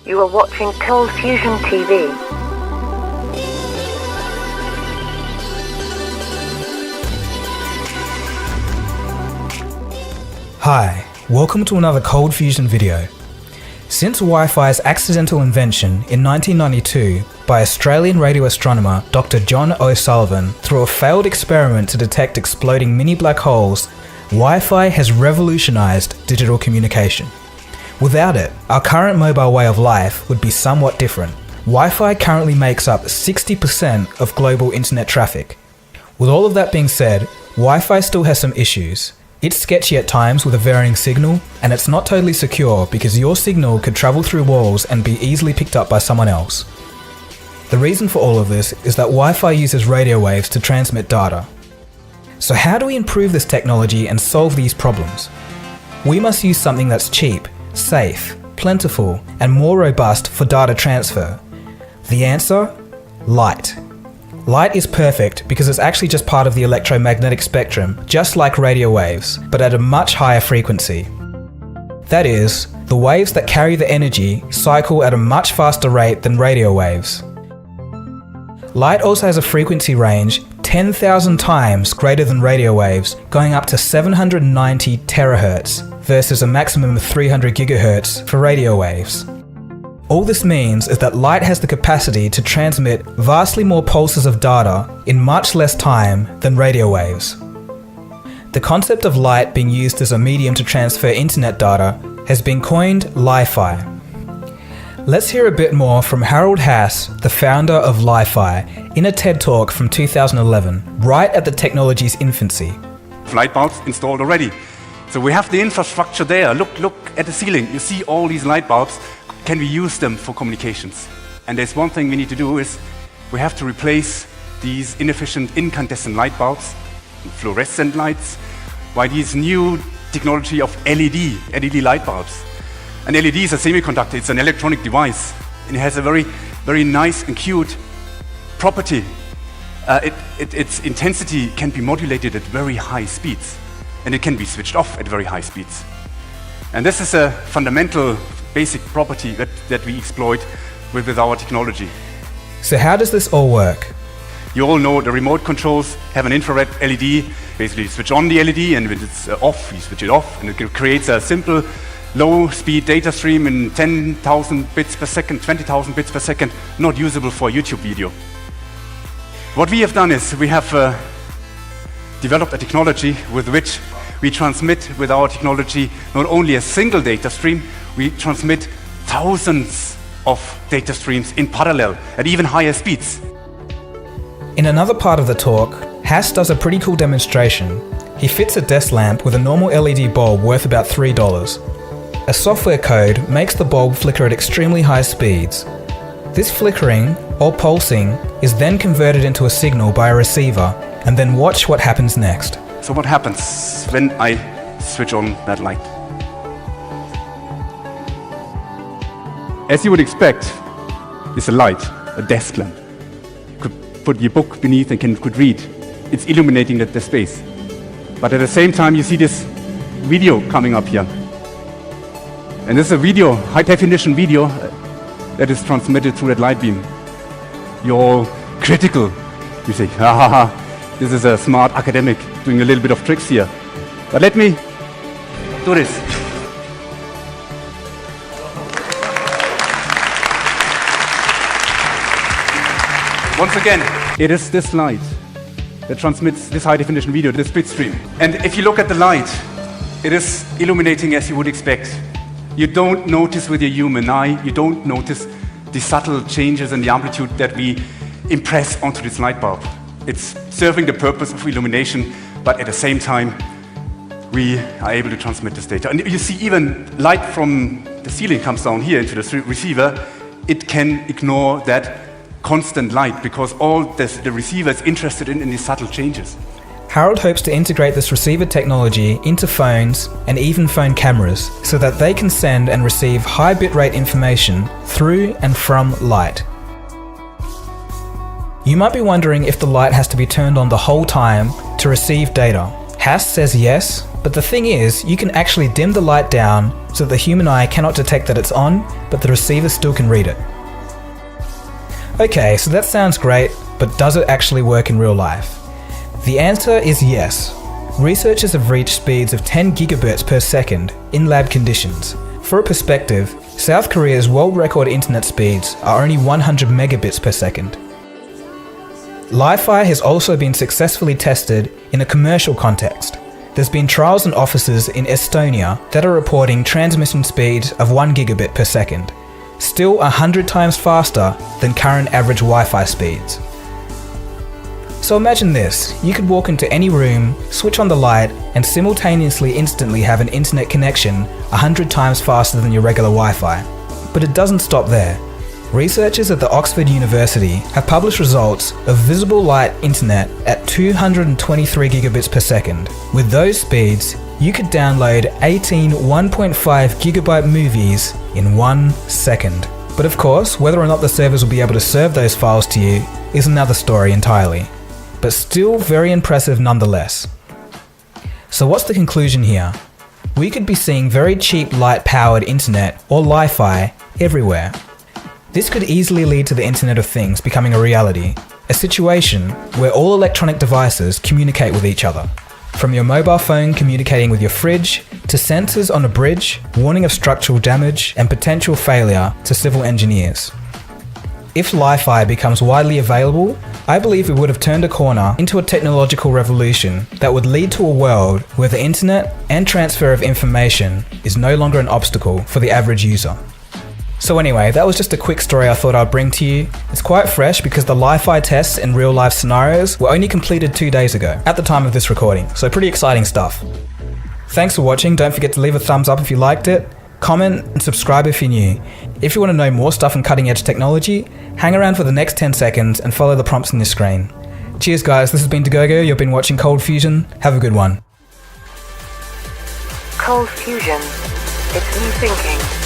You are watching ColdFusion TV. Hi, welcome to another ColdFusion video. Since Wi-Fi's accidental invention in 1992 by Australian radio astronomer Dr. John O'Sullivan through a failed experiment to detect exploding mini black holes, Wi-Fi has revolutionized digital communication. Without it, our current mobile way of life would be somewhat different. Wi-Fi currently makes up 60% of global internet traffic. With all of that being said, Wi-Fi still has some issues. It's sketchy at times with a varying signal, and it's not totally secure because your signal could travel through walls and be easily picked up by someone else. The reason for all of this is that Wi-Fi uses radio waves to transmit data. So how do we improve this technology and solve these problems? We must use something that's cheap, safe, plentiful, and more robust for data transfer. The answer? Light. Light is perfect because it's actually just part of the electromagnetic spectrum, just like radio waves, but at a much higher frequency. That is, the waves that carry the energy cycle at a much faster rate than radio waves. Light also has a frequency range 10,000 times greater than radio waves, going up to 790 terahertz versus a maximum of 300 gigahertz for radio waves. All this means is that light has the capacity to transmit vastly more pulses of data in much less time than radio waves. The concept of light being used as a medium to transfer internet data has been coined Li-Fi. Let's hear a bit more from Harold Haas, the founder of Li-Fi, in a TED Talk from 2011, right at the technology's infancy. Light bulbs installed already. So we have the infrastructure there. Look at the ceiling. You see all these light bulbs. Can we use them for communications? And there's one thing we need to do is we have to replace these inefficient incandescent light bulbs and fluorescent lights by these new technology of LED light bulbs. An LED is a semiconductor, it's an electronic device, and it has a very, very nice and cute property. Its intensity can be modulated at very high speeds, and it can be switched off at very high speeds. And this is a fundamental basic property that we exploit with our technology. So how does this all work? You all know the remote controls have an infrared LED. Basically, you switch on the LED, and when it's off, you switch it off, and it creates a simple low-speed data stream in 10,000 bits per second, 20,000 bits per second, not usable for a YouTube video. What we have done is we have developed a technology with which we transmit with our technology not only a single data stream, we transmit thousands of data streams in parallel at even higher speeds. In another part of the talk, Haas does a pretty cool demonstration. He fits a desk lamp with a normal LED bulb worth about $3. A software code makes the bulb flicker at extremely high speeds. This flickering, or pulsing, is then converted into a signal by a receiver, and then watch what happens next. So what happens when I switch on that light? As you would expect, it's a light, a desk lamp. You could put your book beneath and could read. It's illuminating the space. But at the same time, you see this video coming up here. And this is a video, high-definition video, that is transmitted through that light beam. You're all critical. You say, this is a smart academic doing a little bit of tricks here. But let me do this. Once again, it is this light that transmits this high-definition video, this bit stream. And if you look at the light, it is illuminating as you would expect. You don't notice with your human eye, you don't notice the subtle changes in the amplitude that we impress onto this light bulb. It's serving the purpose of illumination, but at the same time, we are able to transmit this data. And you see even light from the ceiling comes down here into the receiver. It can ignore that constant light because all the receiver is interested in these subtle changes. Harold hopes to integrate this receiver technology into phones and even phone cameras so that they can send and receive high bitrate information through and from light. You might be wondering if the light has to be turned on the whole time to receive data. Haas says yes, but the thing is, you can actually dim the light down so that the human eye cannot detect that it's on, but the receiver still can read it. Okay, so that sounds great, but does it actually work in real life? The answer is yes. Researchers have reached speeds of 10 gigabits per second in lab conditions. For a perspective, South Korea's world record internet speeds are only 100 megabits per second. Li-Fi has also been successfully tested in a commercial context. There's been trials in offices in Estonia that are reporting transmission speeds of 1 gigabit per second, still 100 times faster than current average Wi-Fi speeds. So imagine this, you could walk into any room, switch on the light, and simultaneously instantly have an internet connection 100 times faster than your regular Wi-Fi. But it doesn't stop there. Researchers at the Oxford University have published results of visible light internet at 223 gigabits per second. With those speeds, you could download 18 1.5 gigabyte movies in 1 second. But of course, whether or not the servers will be able to serve those files to you is another story entirely. But still very impressive nonetheless. So what's the conclusion here? We could be seeing very cheap light-powered internet or Li-Fi everywhere. This could easily lead to the Internet of Things becoming a reality, a situation where all electronic devices communicate with each other. From your mobile phone communicating with your fridge, to sensors on a bridge, warning of structural damage and potential failure to civil engineers. If Li-Fi becomes widely available, I believe we would have turned a corner into a technological revolution that would lead to a world where the internet and transfer of information is no longer an obstacle for the average user. So anyway, that was just a quick story I thought I'd bring to you. It's quite fresh because the Li-Fi tests in real life scenarios were only completed 2 days ago, at the time of this recording, so pretty exciting stuff. Thanks for watching, don't forget to leave a thumbs up if you liked it, comment and subscribe if you're new. If you want to know more stuff on cutting edge technology, hang around for the next 10 seconds and follow the prompts on your screen. Cheers guys, this has been Dagogo, you've been watching ColdFusion, have a good one. ColdFusion. It's new thinking.